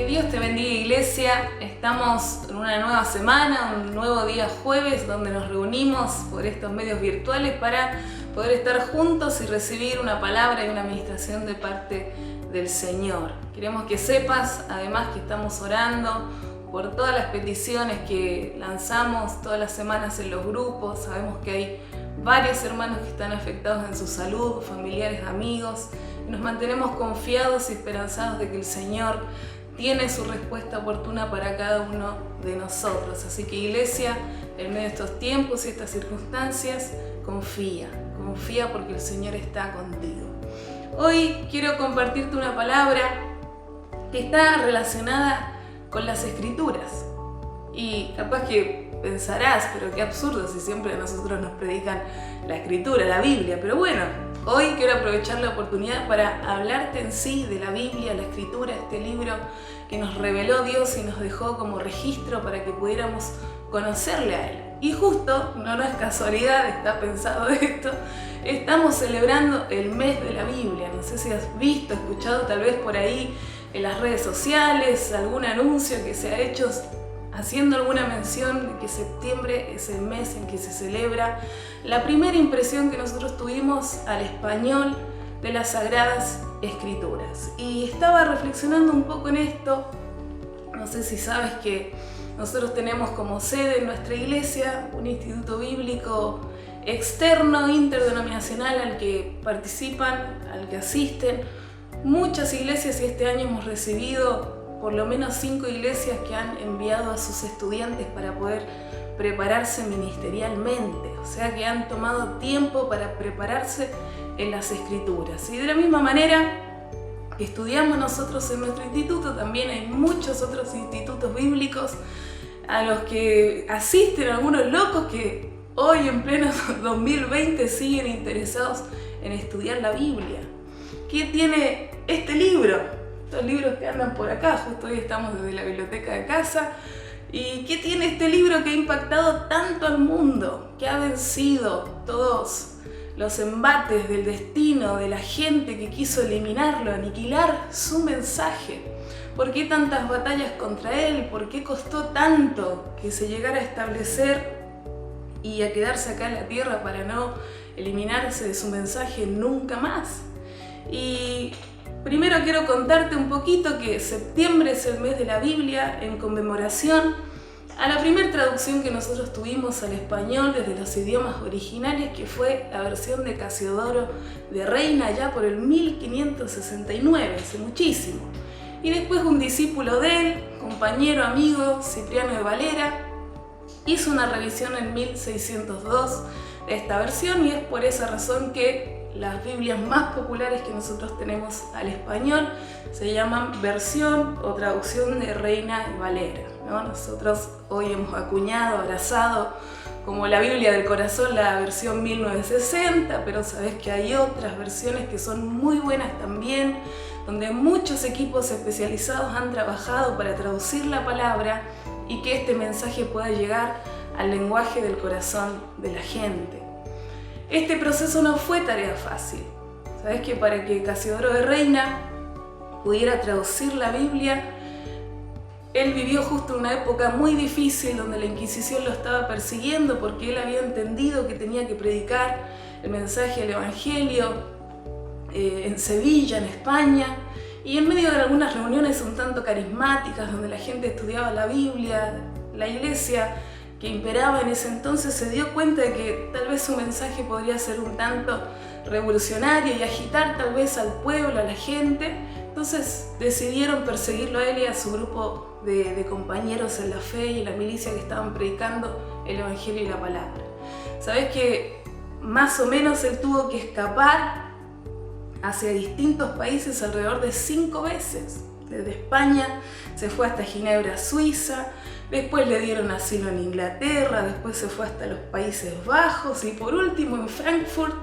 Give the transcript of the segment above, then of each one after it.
Que Dios te bendiga, iglesia. Estamos en una nueva semana, un nuevo día jueves, donde nos reunimos por estos medios virtuales para poder estar juntos y recibir una palabra y una administración de parte del Señor. Queremos que sepas, además, que estamos orando por todas las peticiones que lanzamos todas las semanas en los grupos. Sabemos que hay varios hermanos que están afectados en su salud, familiares, amigos, y nos mantenemos confiados y esperanzados de que el Señor tiene su respuesta oportuna para cada uno de nosotros. Así que, iglesia, en medio de estos tiempos y estas circunstancias, confía porque el Señor está contigo. Hoy quiero compartirte una palabra que está relacionada con las Escrituras. Y capaz que pensarás, pero qué absurdo si siempre a nosotros nos predican la Escritura, la Biblia. Pero bueno, hoy quiero aprovechar la oportunidad para hablarte en sí de la Biblia, la Escritura, este libro que nos reveló Dios y nos dejó como registro para que pudiéramos conocerle a Él. Y justo, no es casualidad, está pensado esto, estamos celebrando el mes de la Biblia. No sé si has visto, escuchado tal vez por ahí en las redes sociales algún anuncio que se ha hecho haciendo alguna mención de que septiembre es el mes en que se celebra la primera impresión que nosotros tuvimos al español de las Sagradas Escrituras. Y estaba reflexionando un poco en esto. No sé si sabes que nosotros tenemos como sede en nuestra iglesia un instituto bíblico externo, interdenominacional, al que participan, al que asisten muchas iglesias, y este año hemos recibido por lo menos 5 iglesias que han enviado a sus estudiantes para poder prepararse ministerialmente, o sea que han tomado tiempo para prepararse en las Escrituras. Y de la misma manera que estudiamos nosotros en nuestro instituto, también hay muchos otros institutos bíblicos a los que asisten algunos locos que hoy en pleno 2020 siguen interesados en estudiar la Biblia. ¿Qué tiene este libro? Estos libros que andan por acá, justo hoy estamos desde la biblioteca de casa. ¿Y qué tiene este libro que ha impactado tanto al mundo? Que ha vencido todos los embates del destino de la gente que quiso eliminarlo, aniquilar su mensaje. ¿Por qué tantas batallas contra él? ¿Por qué costó tanto que se llegara a establecer y a quedarse acá en la tierra para no eliminarse de su mensaje nunca más? Y primero quiero contarte un poquito que septiembre es el mes de la Biblia en conmemoración a la primera traducción que nosotros tuvimos al español desde los idiomas originales, que fue la versión de Casiodoro de Reina ya por el 1569, hace muchísimo. Y después un discípulo de él, compañero, amigo, Cipriano de Valera, hizo una revisión en 1602 de esta versión, y es por esa razón que las Biblias más populares que nosotros tenemos al español se llaman versión o traducción de Reina y Valera, ¿no? Nosotros hoy hemos acuñado, abrazado como la Biblia del corazón la versión 1960, pero sabes que hay otras versiones que son muy buenas también, donde muchos equipos especializados han trabajado para traducir la palabra y que este mensaje pueda llegar al lenguaje del corazón de la gente. Este proceso no fue tarea fácil. Sabes que para que Casiodoro de Reina pudiera traducir la Biblia, él vivió justo una época muy difícil donde la Inquisición lo estaba persiguiendo porque él había entendido que tenía que predicar el mensaje del Evangelio en Sevilla, en España, y en medio de algunas reuniones un tanto carismáticas donde la gente estudiaba la Biblia, la iglesia que imperaba en ese entonces se dio cuenta de que tal vez su mensaje podría ser un tanto revolucionario y agitar tal vez al pueblo, a la gente. Entonces decidieron perseguirlo a él y a su grupo de compañeros en la fe y en la milicia que estaban predicando el Evangelio y la palabra. Sabes que más o menos él tuvo que escapar hacia distintos países alrededor de 5 veces. Desde España se fue hasta Ginebra, Suiza, después le dieron asilo en Inglaterra, después se fue hasta los Países Bajos y por último en Frankfurt,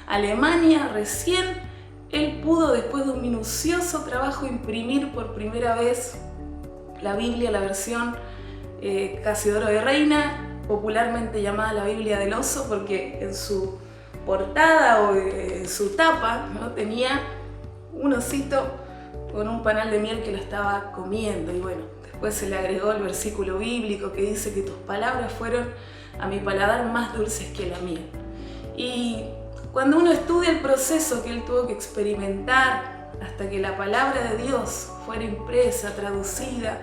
Alemania. Recién él pudo, después de un minucioso trabajo, imprimir por primera vez la Biblia, la versión Casiodoro de Reina, popularmente llamada la Biblia del Oso, porque en su portada o en su tapa, ¿no?, tenía un osito con un panal de miel que lo estaba comiendo. Y bueno, después se le agregó el versículo bíblico que dice que tus palabras fueron a mi paladar más dulces que la miel. Y cuando uno estudia el proceso que él tuvo que experimentar hasta que la palabra de Dios fuera impresa, traducida,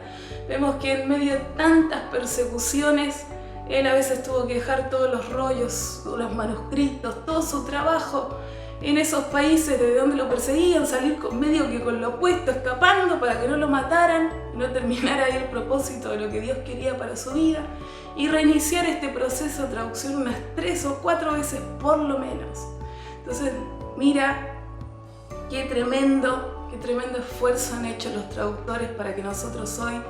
vemos que en medio de tantas persecuciones, él a veces tuvo que dejar todos los rollos, todos los manuscritos, todo su trabajo en esos países de donde lo perseguían, salir medio que con lo opuesto, escapando para que no lo mataran y no terminara ahí el propósito de lo que Dios quería para su vida, y reiniciar este proceso de traducción unas 3 o 4 veces por lo menos. Entonces, mira qué tremendo esfuerzo han hecho los traductores para que nosotros hoy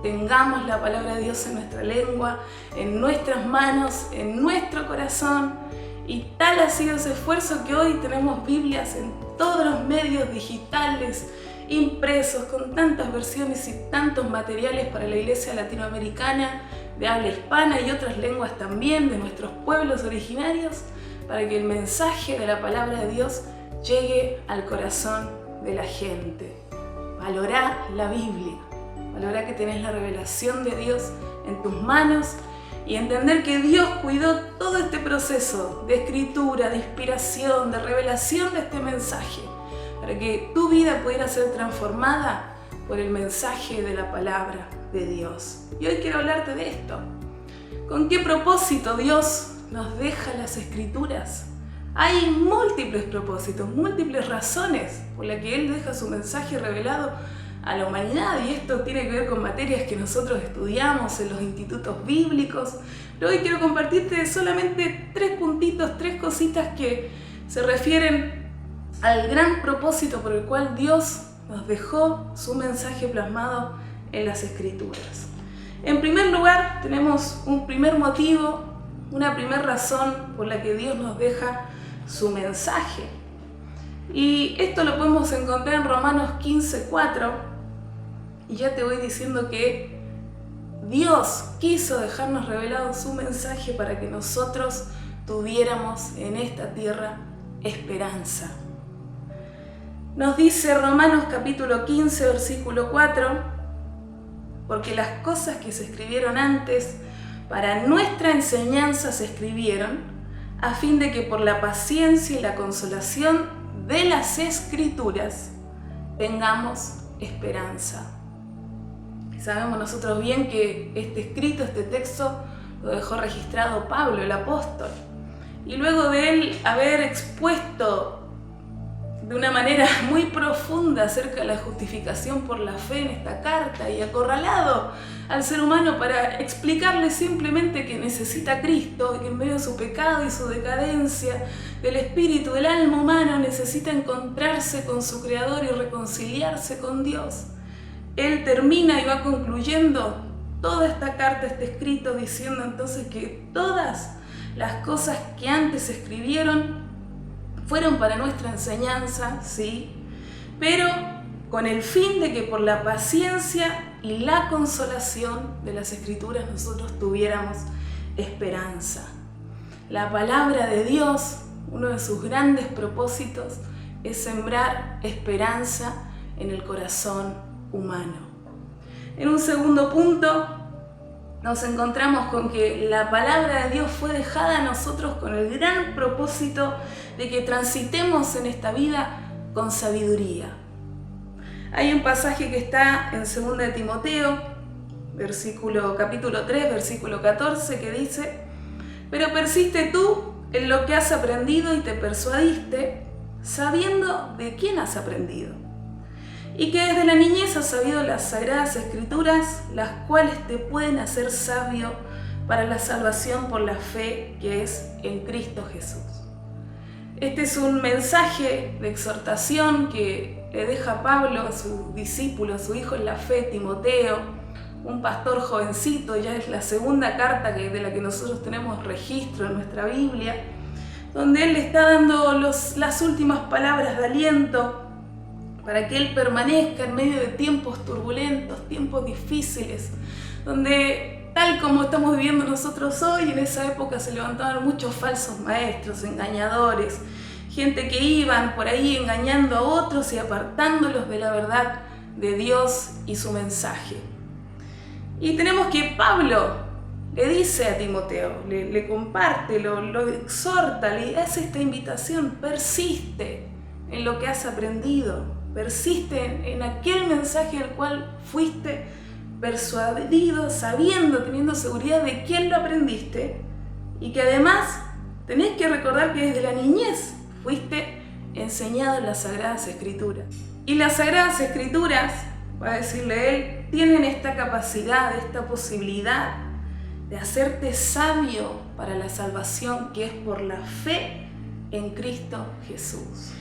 tengamos la palabra de Dios en nuestra lengua, en nuestras manos, en nuestro corazón. Y tal ha sido ese esfuerzo que hoy tenemos Biblias en todos los medios digitales, impresos, con tantas versiones y tantos materiales para la iglesia latinoamericana, de habla hispana y otras lenguas también, de nuestros pueblos originarios, para que el mensaje de la palabra de Dios llegue al corazón de la gente. Valorá la Biblia, valorá que tenés la revelación de Dios en tus manos y entender que Dios cuidó todo este proceso de escritura, de inspiración, de revelación de este mensaje, para que tu vida pudiera ser transformada por el mensaje de la palabra de Dios. Y hoy quiero hablarte de esto. ¿Con qué propósito Dios nos deja las Escrituras? Hay múltiples propósitos, múltiples razones por las que Él deja su mensaje revelado a la humanidad, y esto tiene que ver con materias que nosotros estudiamos en los institutos bíblicos. Pero hoy quiero compartirte solamente 3 puntitos, 3 cositas que se refieren al gran propósito por el cual Dios nos dejó su mensaje plasmado en las Escrituras. En primer lugar, tenemos un primer motivo, una primera razón por la que Dios nos deja su mensaje. Y esto lo podemos encontrar en Romanos 15:4. Y ya te voy diciendo que Dios quiso dejarnos revelado su mensaje para que nosotros tuviéramos en esta tierra esperanza. Nos dice Romanos capítulo 15, versículo 4, porque las cosas que se escribieron antes para nuestra enseñanza se escribieron, a fin de que por la paciencia y la consolación de las Escrituras tengamos esperanza. Sabemos nosotros bien que este escrito, este texto, lo dejó registrado Pablo, el apóstol. Y luego de él haber expuesto de una manera muy profunda acerca de la justificación por la fe en esta carta y acorralado al ser humano para explicarle simplemente que necesita a Cristo y que en medio de su pecado y su decadencia del espíritu, del alma humana, necesita encontrarse con su Creador y reconciliarse con Dios. Él termina y va concluyendo toda esta carta, este escrito, diciendo entonces que todas las cosas que antes se escribieron fueron para nuestra enseñanza, sí, pero con el fin de que por la paciencia y la consolación de las Escrituras nosotros tuviéramos esperanza. La palabra de Dios, uno de sus grandes propósitos, es sembrar esperanza en el corazón humano. En un segundo punto, nos encontramos con que la palabra de Dios fue dejada a nosotros con el gran propósito de que transitemos en esta vida con sabiduría. Hay un pasaje que está en 2 de Timoteo, capítulo 3, versículo 14, que dice: pero persiste tú en lo que has aprendido y te persuadiste, sabiendo de quién has aprendido, y que desde la niñez has sabido las sagradas Escrituras, las cuales te pueden hacer sabio para la salvación por la fe que es en Cristo Jesús. Este es un mensaje de exhortación que le deja Pablo a su discípulo, a su hijo en la fe, Timoteo, un pastor jovencito. Ya es la segunda carta de la que nosotros tenemos registro en nuestra Biblia, donde él le está dando las últimas palabras de aliento para que él permanezca en medio de tiempos turbulentos, tiempos difíciles, donde tal como estamos viviendo nosotros hoy, en esa época se levantaban muchos falsos maestros, engañadores, gente que iban por ahí engañando a otros y apartándolos de la verdad de Dios y su mensaje. Y tenemos que Pablo le dice a Timoteo, le comparte, lo exhorta, le hace esta invitación: persiste en lo que has aprendido, persiste en aquel mensaje al cual fuiste persuadido, sabiendo, teniendo seguridad de quién lo aprendiste, y que además tenés que recordar que desde la niñez fuiste enseñado en las Sagradas Escrituras. Y las Sagradas Escrituras, va a decirle él, tienen esta capacidad, esta posibilidad de hacerte sabio para la salvación que es por la fe en Cristo Jesús.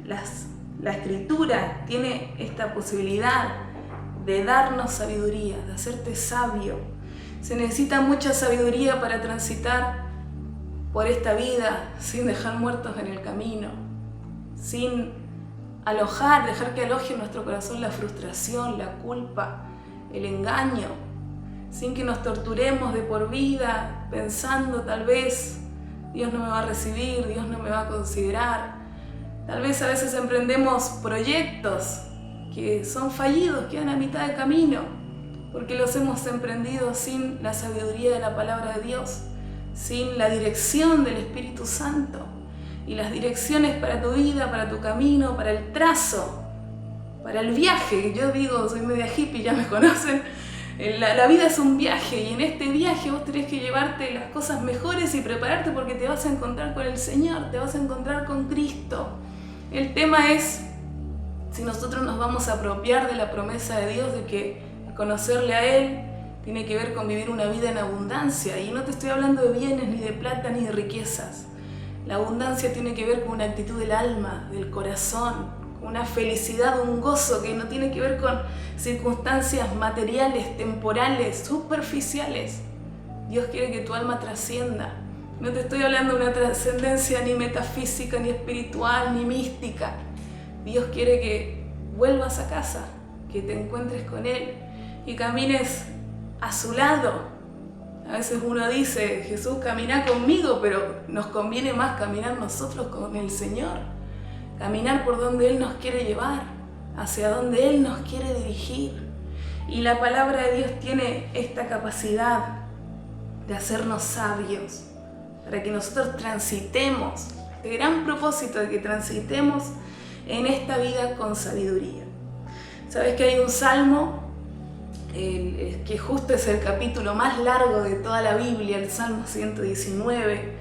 La Escritura tiene esta posibilidad de darnos sabiduría, de hacerte sabio. Se necesita mucha sabiduría para transitar por esta vida sin dejar muertos en el camino, sin dejar que aloje en nuestro corazón la frustración, la culpa, el engaño, sin que nos torturemos de por vida pensando tal vez Dios no me va a recibir, Dios no me va a considerar. Tal vez a veces emprendemos proyectos que son fallidos, quedan a mitad de camino, porque los hemos emprendido sin la sabiduría de la palabra de Dios, sin la dirección del Espíritu Santo y las direcciones para tu vida, para tu camino, para el trazo, para el viaje. Yo digo, soy media hippie, ya me conocen. La vida es un viaje, y en este viaje vos tenés que llevarte las cosas mejores y prepararte, porque te vas a encontrar con el Señor, te vas a encontrar con Cristo. El tema es si nosotros nos vamos a apropiar de la promesa de Dios de que conocerle a Él tiene que ver con vivir una vida en abundancia. Y no te estoy hablando de bienes, ni de plata, ni de riquezas. La abundancia tiene que ver con una actitud del alma, del corazón, con una felicidad, un gozo que no tiene que ver con circunstancias materiales, temporales, superficiales. Dios quiere que tu alma trascienda. No te estoy hablando de una trascendencia ni metafísica, ni espiritual, ni mística. Dios quiere que vuelvas a casa, que te encuentres con Él y camines a su lado. A veces uno dice, Jesús, camina conmigo, pero nos conviene más caminar nosotros con el Señor. Caminar por donde Él nos quiere llevar, hacia donde Él nos quiere dirigir. Y la palabra de Dios tiene esta capacidad de hacernos sabios, para que nosotros transitemos, el gran propósito de que transitemos en esta vida con sabiduría. ¿Sabes que hay un salmo que justo es el capítulo más largo de toda la Biblia, el Salmo 119?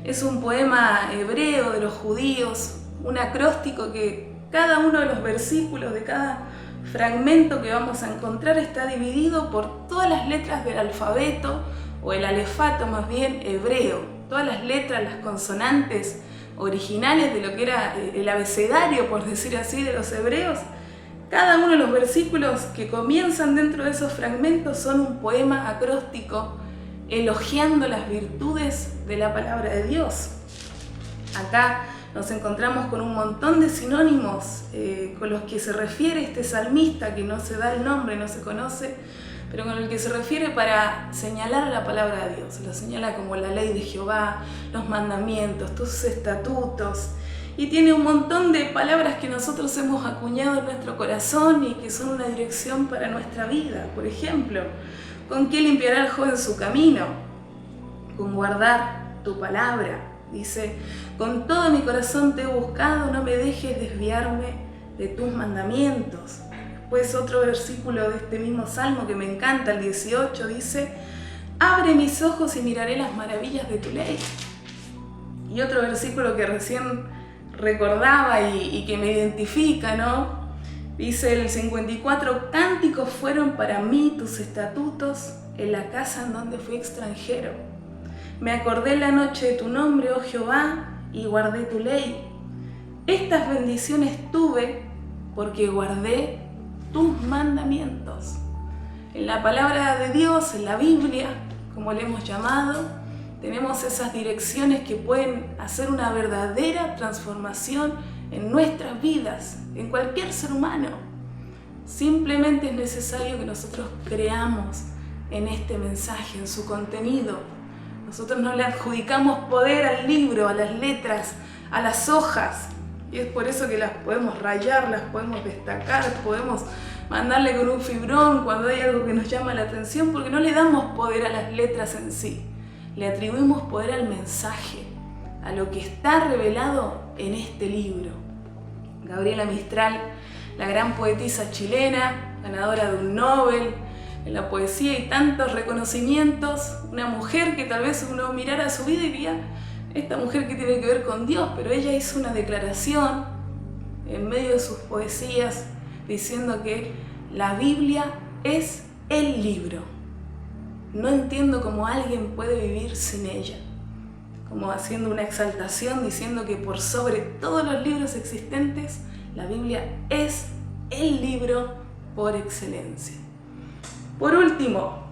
Es un poema hebreo de los judíos, un acróstico que cada uno de los versículos de cada fragmento que vamos a encontrar está dividido por todas las letras del alfabeto, o el alefato más bien, hebreo. Todas las letras, las consonantes originales de lo que era el abecedario, por decir así, de los hebreos. Cada uno de los versículos que comienzan dentro de esos fragmentos son un poema acróstico elogiando las virtudes de la palabra de Dios. Acá nos encontramos con un montón de sinónimos con los que se refiere este salmista, que no se da el nombre, no se conoce, pero con el que se refiere para señalar a la palabra de Dios. Lo señala como la ley de Jehová, los mandamientos, tus estatutos, y tiene un montón de palabras que nosotros hemos acuñado en nuestro corazón y que son una dirección para nuestra vida. Por ejemplo, ¿con qué limpiará el joven su camino? Con guardar tu palabra. Dice, con todo mi corazón te he buscado, no me dejes desviarme de tus mandamientos. Después otro versículo de este mismo salmo que me encanta, el 18, dice, abre mis ojos y miraré las maravillas de tu ley. Y otro versículo que recién recordaba y que me identifica, ¿no? Dice el 54, cánticos fueron para mí tus estatutos en la casa en donde fui extranjero. Me acordé la noche de tu nombre, oh Jehová, y guardé tu ley. Estas bendiciones tuve porque guardé tus mandamientos. En la palabra de Dios, en la Biblia, como le hemos llamado, tenemos esas direcciones que pueden hacer una verdadera transformación en nuestras vidas, en cualquier ser humano. Simplemente es necesario que nosotros creamos en este mensaje, en su contenido. Nosotros no le adjudicamos poder al libro, a las letras, a las hojas. Y es por eso que las podemos rayar, las podemos destacar, podemos mandarle con un fibrón cuando hay algo que nos llama la atención, porque no le damos poder a las letras en sí, le atribuimos poder al mensaje, a lo que está revelado en este libro. Gabriela Mistral, la gran poetisa chilena, ganadora de un Nobel en la poesía y tantos reconocimientos, una mujer que tal vez uno mirara su vida y diría, esta mujer que tiene que ver con Dios, pero ella hizo una declaración en medio de sus poesías diciendo que la Biblia es el libro. No entiendo cómo alguien puede vivir sin ella. Como haciendo una exaltación, diciendo que por sobre todos los libros existentes, la Biblia es el libro por excelencia. Por último,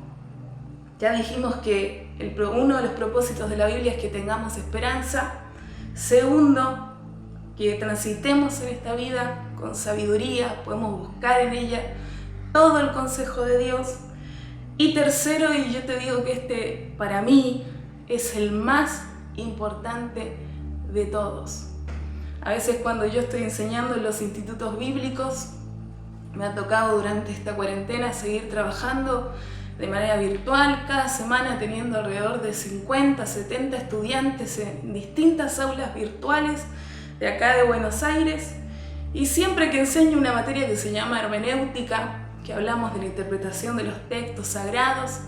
ya dijimos que uno de los propósitos de la Biblia es que tengamos esperanza. Segundo, que transitemos en esta vida con sabiduría, podemos buscar en ella todo el consejo de Dios. Y tercero, y yo te digo que este para mí es el más importante de todos. A veces cuando yo estoy enseñando en los institutos bíblicos, me ha tocado durante esta cuarentena seguir trabajando de manera virtual, cada semana teniendo alrededor de 50, 70 estudiantes en distintas aulas virtuales de acá de Buenos Aires. Y siempre que enseño una materia que se llama hermenéutica, que hablamos de la interpretación de los textos sagrados,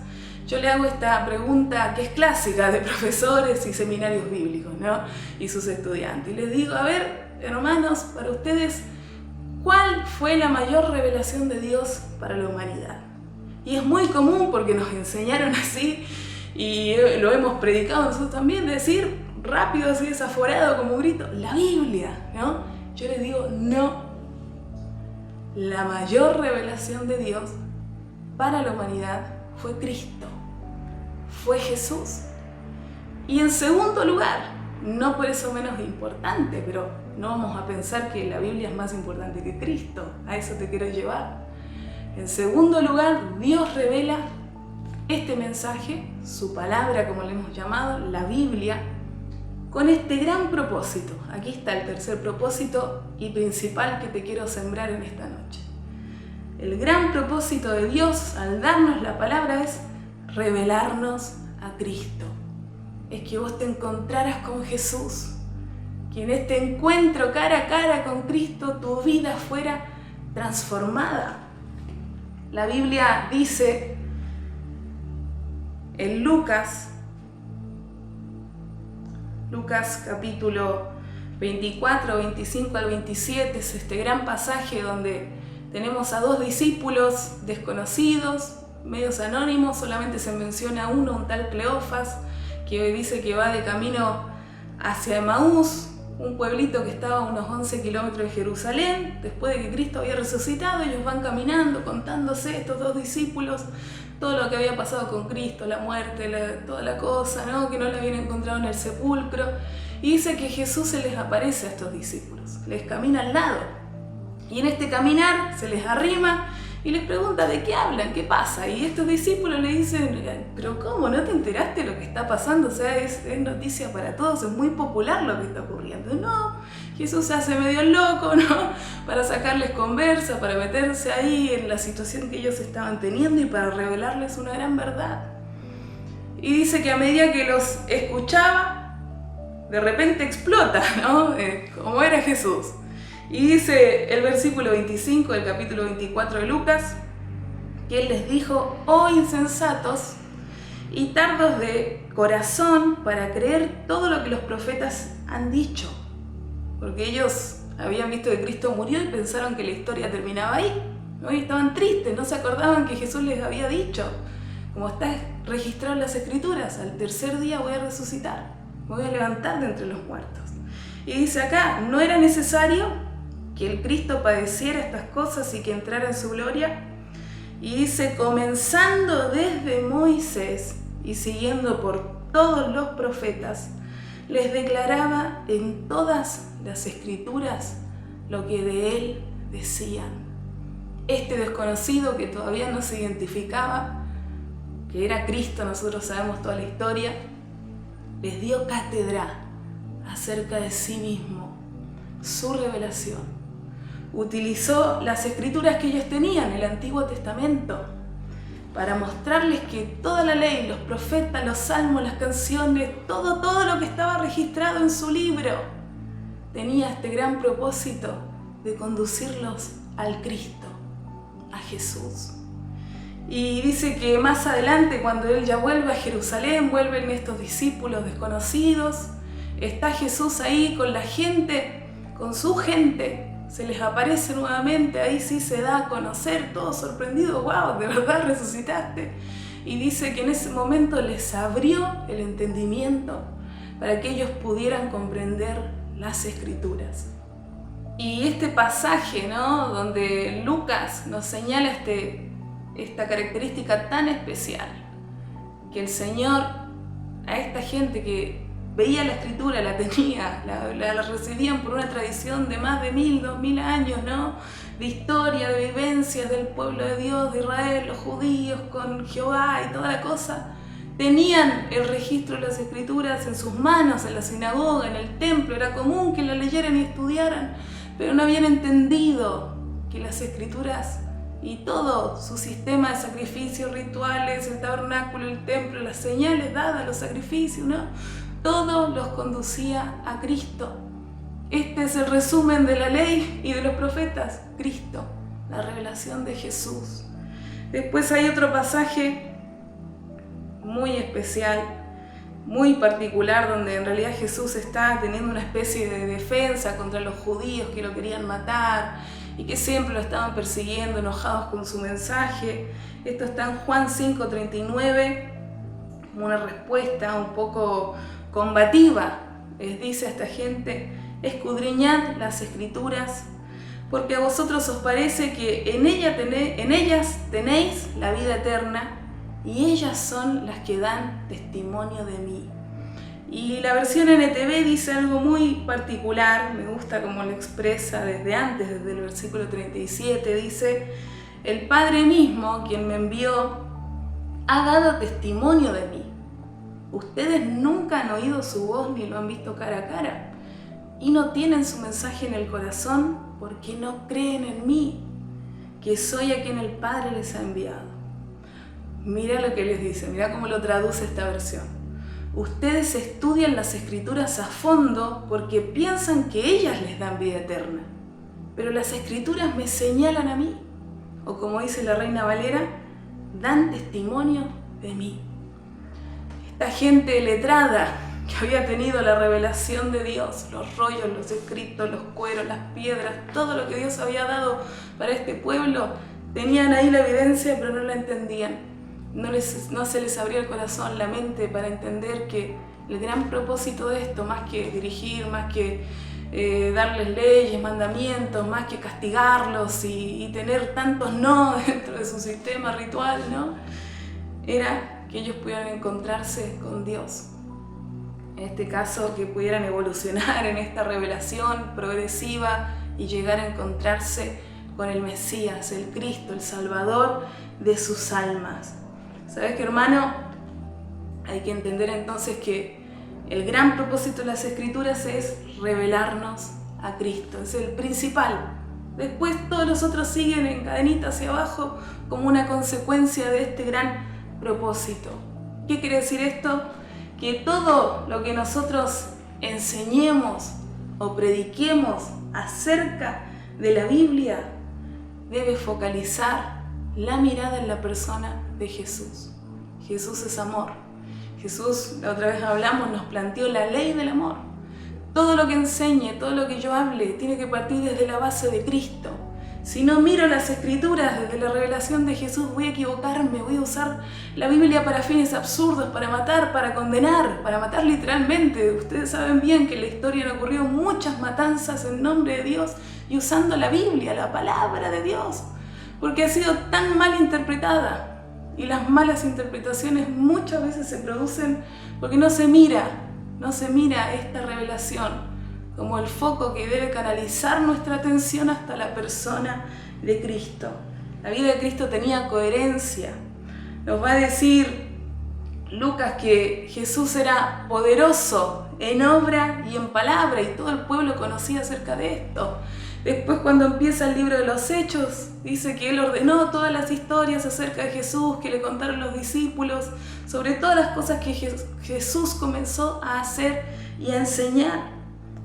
yo le hago esta pregunta que es clásica de profesores y seminarios bíblicos, ¿no? Y sus estudiantes. Y les digo, a ver, hermanos, para ustedes, ¿cuál fue la mayor revelación de Dios para la humanidad? Y es muy común porque nos enseñaron así y lo hemos predicado nosotros también, decir rápido, así desaforado, como un grito, la Biblia, ¿no? Yo les digo, no. La mayor revelación de Dios para la humanidad fue Cristo, fue Jesús. Y en segundo lugar, no por eso menos importante, pero no vamos a pensar que la Biblia es más importante que Cristo, a eso te quiero llevar. En segundo lugar, Dios revela este mensaje, su palabra, como le hemos llamado, la Biblia, con este gran propósito. Aquí está el tercer propósito y principal que te quiero sembrar en esta noche. El gran propósito de Dios al darnos la palabra es revelarnos a Cristo. Es que vos te encontraras con Jesús, que en este encuentro cara a cara con Cristo tu vida fuera transformada. La Biblia dice en Lucas capítulo 24, 25 al 27, es este gran pasaje donde tenemos a dos discípulos desconocidos, medios anónimos, solamente se menciona uno, un tal Cleofas, que dice que va de camino hacia Emaús, un pueblito que estaba a unos 11 kilómetros de Jerusalén. Después de que Cristo había resucitado, ellos van caminando, contándose, estos dos discípulos, todo lo que había pasado con Cristo, la muerte, toda la cosa, ¿no? Que no la habían encontrado en el sepulcro. Y dice que Jesús se les aparece a estos discípulos, les camina al lado. Y en este caminar se les arrima y les pregunta de qué hablan, qué pasa. Y estos discípulos le dicen, pero ¿cómo? ¿No te enteraste de lo que está pasando? O sea, es noticia para todos, es muy popular lo que está ocurriendo. No, Jesús se hace medio loco, ¿no? Para sacarles conversa, para meterse ahí en la situación que ellos estaban teniendo y para revelarles una gran verdad. Y dice que a medida que los escuchaba, de repente explota, ¿no? Como era Jesús. Y dice el versículo 25 del capítulo 24 de Lucas, que Él les dijo, oh insensatos y tardos de corazón para creer todo lo que los profetas han dicho. Porque ellos habían visto que Cristo murió y pensaron que la historia terminaba ahí, ¿no? Y estaban tristes, no se acordaban que Jesús les había dicho, como está registrado en las Escrituras, al tercer día voy a resucitar, me voy a levantar de entre los muertos. Y dice acá, no era necesario que el Cristo padeciera estas cosas y que entrara en su gloria. Y dice, comenzando desde Moisés y siguiendo por todos los profetas, les declaraba en todas las Escrituras lo que de él decían. Este desconocido que todavía no se identificaba, que era Cristo, nosotros sabemos toda la historia, les dio cátedra acerca de sí mismo, su revelación, utilizó las escrituras que ellos tenían, el Antiguo Testamento, para mostrarles que toda la ley, los profetas, los salmos, las canciones, todo lo que estaba registrado en su libro, tenía este gran propósito de conducirlos al Cristo, a Jesús. Y dice que más adelante, cuando él ya vuelve a Jerusalén, vuelven estos discípulos desconocidos, está Jesús ahí con la gente, con su gente, se les aparece nuevamente, ahí sí se da a conocer, todo sorprendido, wow, de verdad resucitaste. Y dice que en ese momento les abrió el entendimiento para que ellos pudieran comprender las Escrituras. Y este pasaje, ¿no?, donde Lucas nos señala esta característica tan especial, que el Señor a esta gente que veía la Escritura, la tenía, la recibían por una tradición de más de 1000, 2000 años, ¿no?, de historia, de vivencias del pueblo de Dios, de Israel, los judíos con Jehová y toda la cosa. Tenían el registro de las Escrituras en sus manos, en la sinagoga, en el templo, era común que la leyeran y estudiaran, pero no habían entendido que las Escrituras y todo su sistema de sacrificios, rituales, el tabernáculo, el templo, las señales dadas, los sacrificios, ¿no?, todo los conducía a Cristo. Este es el resumen de la ley y de los profetas, Cristo, la revelación de Jesús. Después hay otro pasaje muy especial, muy particular, donde en realidad Jesús está teniendo una especie de defensa contra los judíos que lo querían matar y que siempre lo estaban persiguiendo, enojados con su mensaje. Esto está en Juan 5:39, como una respuesta un poco combativa. Les dice a esta gente: escudriñad las Escrituras, porque a vosotros os parece que en ellas tenéis la vida eterna, y ellas son las que dan testimonio de mí. Y la versión NTV dice algo muy particular, me gusta cómo lo expresa desde antes, desde el versículo 37, dice: el Padre mismo, quien me envió, ha dado testimonio de mí. Ustedes nunca han oído su voz ni lo han visto cara a cara, y no tienen su mensaje en el corazón porque no creen en mí, que soy a quien el Padre les ha enviado. Mira lo que les dice, mira cómo lo traduce esta versión. Ustedes estudian las Escrituras a fondo porque piensan que ellas les dan vida eterna, pero las Escrituras me señalan a mí, o como dice la Reina Valera, dan testimonio de mí. Esta gente letrada que había tenido la revelación de Dios, los rollos, los escritos, los cueros, las piedras, todo lo que Dios había dado para este pueblo, tenían ahí la evidencia, pero no la entendían. No se les abría el corazón, la mente, para entender que el gran propósito de esto, más que dirigir, más que darles leyes, mandamientos, más que castigarlos y tener tantos no dentro de su sistema ritual, ¿no?, era que ellos pudieran encontrarse con Dios. En este caso, que pudieran evolucionar en esta revelación progresiva y llegar a encontrarse con el Mesías, el Cristo, el Salvador de sus almas. ¿Sabes qué, hermano? Hay que entender entonces que el gran propósito de las Escrituras es revelarnos a Cristo, es el principal. Después todos los otros siguen en cadenita hacia abajo como una consecuencia de este gran propósito. ¿Qué quiere decir esto? Que todo lo que nosotros enseñemos o prediquemos acerca de la Biblia debe focalizar la mirada en la persona de Jesús. Jesús es amor. Jesús, la otra vez hablamos, nos planteó la ley del amor. Todo lo que enseñe, todo lo que yo hable, tiene que partir desde la base de Cristo. Si no miro las Escrituras desde la revelación de Jesús, voy a equivocarme, voy a usar la Biblia para fines absurdos, para matar, para condenar, para matar literalmente. Ustedes saben bien que en la historia han ocurrido muchas matanzas en nombre de Dios y usando la Biblia, la palabra de Dios, porque ha sido tan mal interpretada. Y las malas interpretaciones muchas veces se producen porque no se mira esta revelación como el foco que debe canalizar nuestra atención hasta la persona de Cristo. La vida de Cristo tenía coherencia. Nos va a decir Lucas que Jesús era poderoso en obra y en palabra, y todo el pueblo conocía acerca de esto. Después, cuando empieza el libro de los Hechos, dice que Él ordenó todas las historias acerca de Jesús, que le contaron los discípulos, sobre todas las cosas que Jesús comenzó a hacer y a enseñar.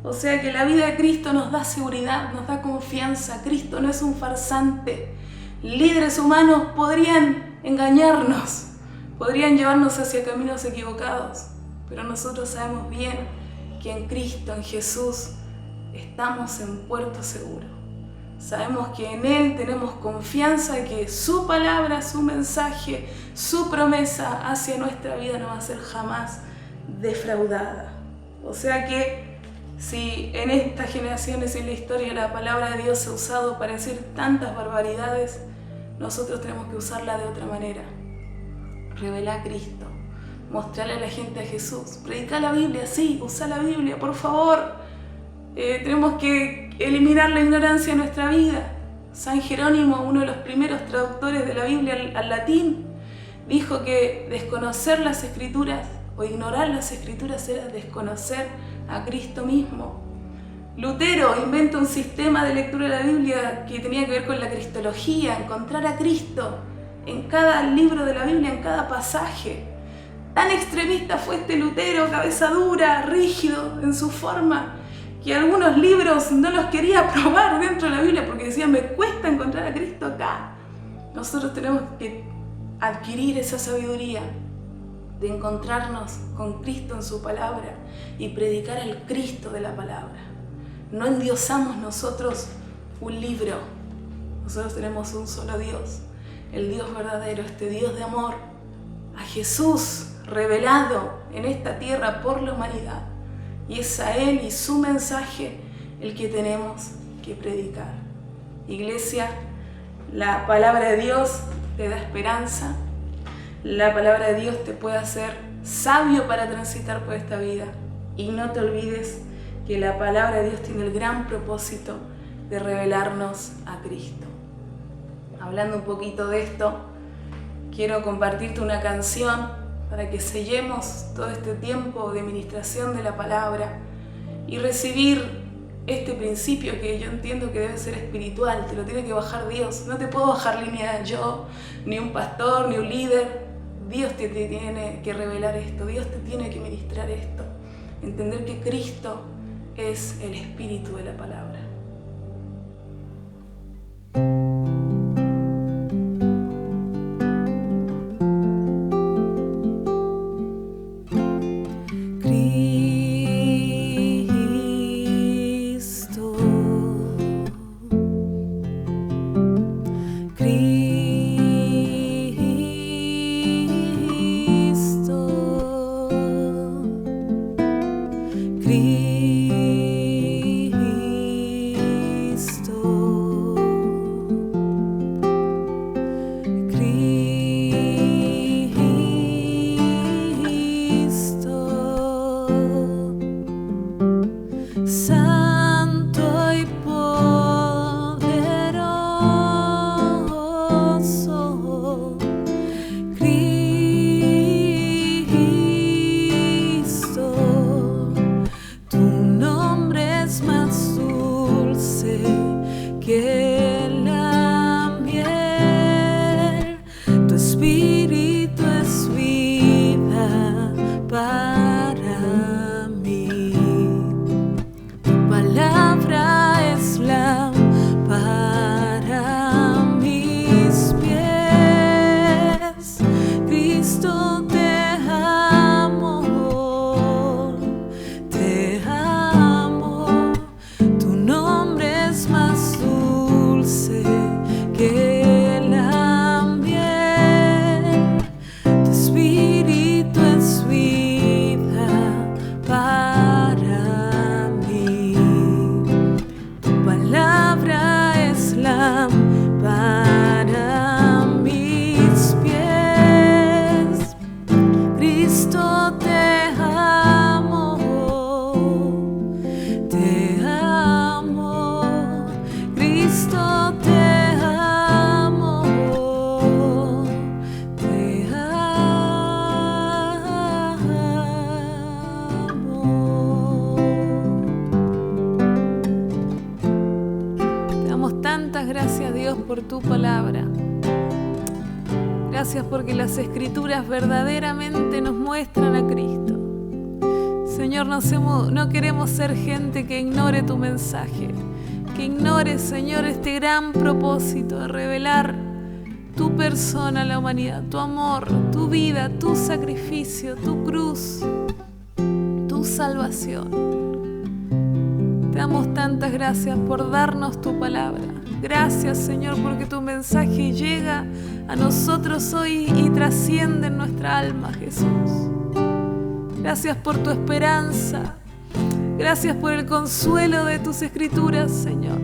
O sea que la vida de Cristo nos da seguridad, nos da confianza. Cristo no es un farsante. Líderes humanos podrían engañarnos, podrían llevarnos hacia caminos equivocados, pero nosotros sabemos bien que en Cristo, en Jesús, estamos en puerto seguro. Sabemos que en Él tenemos confianza de que su palabra, su mensaje, su promesa hacia nuestra vida no va a ser jamás defraudada. O sea que si en estas generaciones y en la historia la palabra de Dios se ha usado para decir tantas barbaridades, nosotros tenemos que usarla de otra manera. Revelar a Cristo, mostrarle a la gente a Jesús, predicar la Biblia, sí, usar la Biblia, por favor. Tenemos que eliminar la ignorancia de nuestra vida. San Jerónimo, uno de los primeros traductores de la Biblia al latín, dijo que desconocer las Escrituras o ignorar las Escrituras era desconocer a Cristo mismo. Lutero inventa un sistema de lectura de la Biblia que tenía que ver con la cristología, encontrar a Cristo en cada libro de la Biblia, en cada pasaje. Tan extremista fue este Lutero, cabeza dura, rígido en su forma, que algunos libros no los quería probar dentro de la Biblia porque decían, me cuesta encontrar a Cristo acá. Nosotros tenemos que adquirir esa sabiduría de encontrarnos con Cristo en su palabra y predicar al Cristo de la palabra. No endiosamos nosotros un libro, nosotros tenemos un solo Dios, el Dios verdadero, este Dios de amor, a Jesús revelado en esta tierra por la humanidad, y es a Él y su mensaje el que tenemos que predicar. Iglesia, la palabra de Dios te da esperanza, la palabra de Dios te puede hacer sabio para transitar por esta vida, y no te olvides que la palabra de Dios tiene el gran propósito de revelarnos a Cristo. Hablando un poquito de esto, quiero compartirte una canción para que sellemos todo este tiempo de ministración de la palabra y recibir este principio que yo entiendo que debe ser espiritual, te lo tiene que bajar Dios. No te puedo bajar línea yo, ni un pastor, ni un líder. Dios te tiene que revelar esto, Dios te tiene que ministrar esto. Entender que Cristo es el espíritu de la palabra. por tu palabra. Gracias porque las Escrituras verdaderamente nos muestran a Cristo. Señor, no queremos ser gente que ignore tu mensaje, que ignore, Señor, este gran propósito de revelar tu persona a la humanidad, tu amor, tu vida, tu sacrificio, tu cruz, tu salvación. Te damos tantas gracias por darnos tu palabra. Gracias, Señor, porque tu mensaje llega a nosotros hoy y trasciende en nuestra alma, Jesús. Gracias por tu esperanza. Gracias por el consuelo de tus Escrituras, Señor.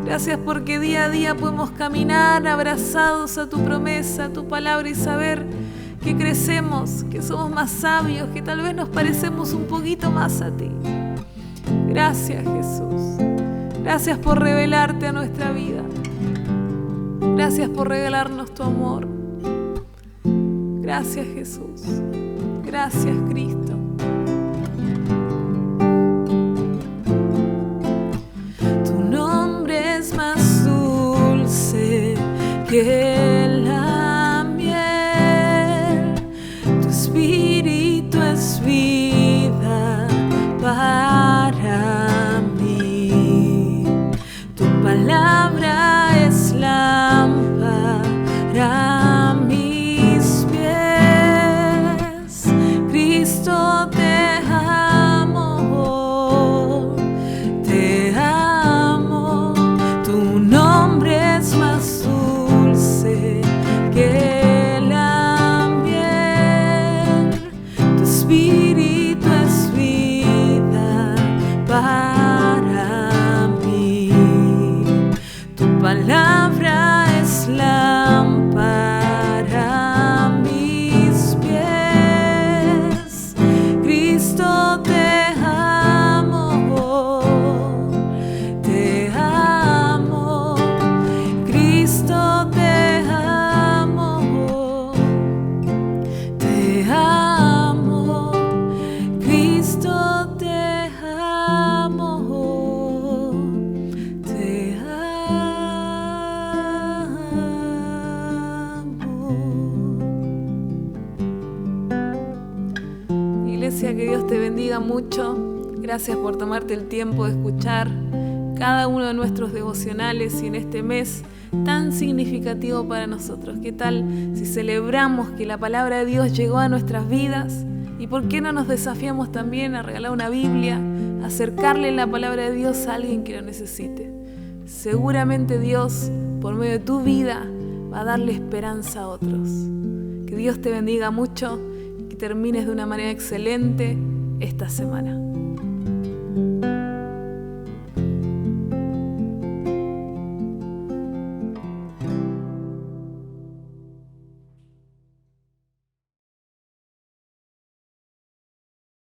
Gracias porque día a día podemos caminar abrazados a tu promesa, a tu palabra y saber que crecemos, que somos más sabios, que tal vez nos parecemos un poquito más a ti. Gracias, Jesús. Gracias por revelarte a nuestra vida. Gracias por regalarnos tu amor. Gracias, Jesús. Gracias, Cristo. Tu nombre es más dulce que la miel. Tu espíritu es vida para mí. Tu palabra es lámpara a mis pies. Cristo, te amo, te amo. Tu nombre es más dulce que la miel. Tu espíritu es vida para mí. Tu palabra es lámpara a mis pies. Cristo, te amo, te amo. Cristo, te amo, te amo. Cristo, te amo, te amo. Iglesia, que Dios te bendiga mucho. Gracias por tomarte el tiempo de escuchar cada uno de nuestros devocionales y en este mes tan significativo para nosotros. ¿Qué tal si celebramos que la palabra de Dios llegó a nuestras vidas? ¿Y por qué no nos desafiamos también a regalar una Biblia, a acercarle la palabra de Dios a alguien que lo necesite? Seguramente Dios, por medio de tu vida, va a darle esperanza a otros. Que Dios te bendiga mucho y que termines de una manera excelente esta semana.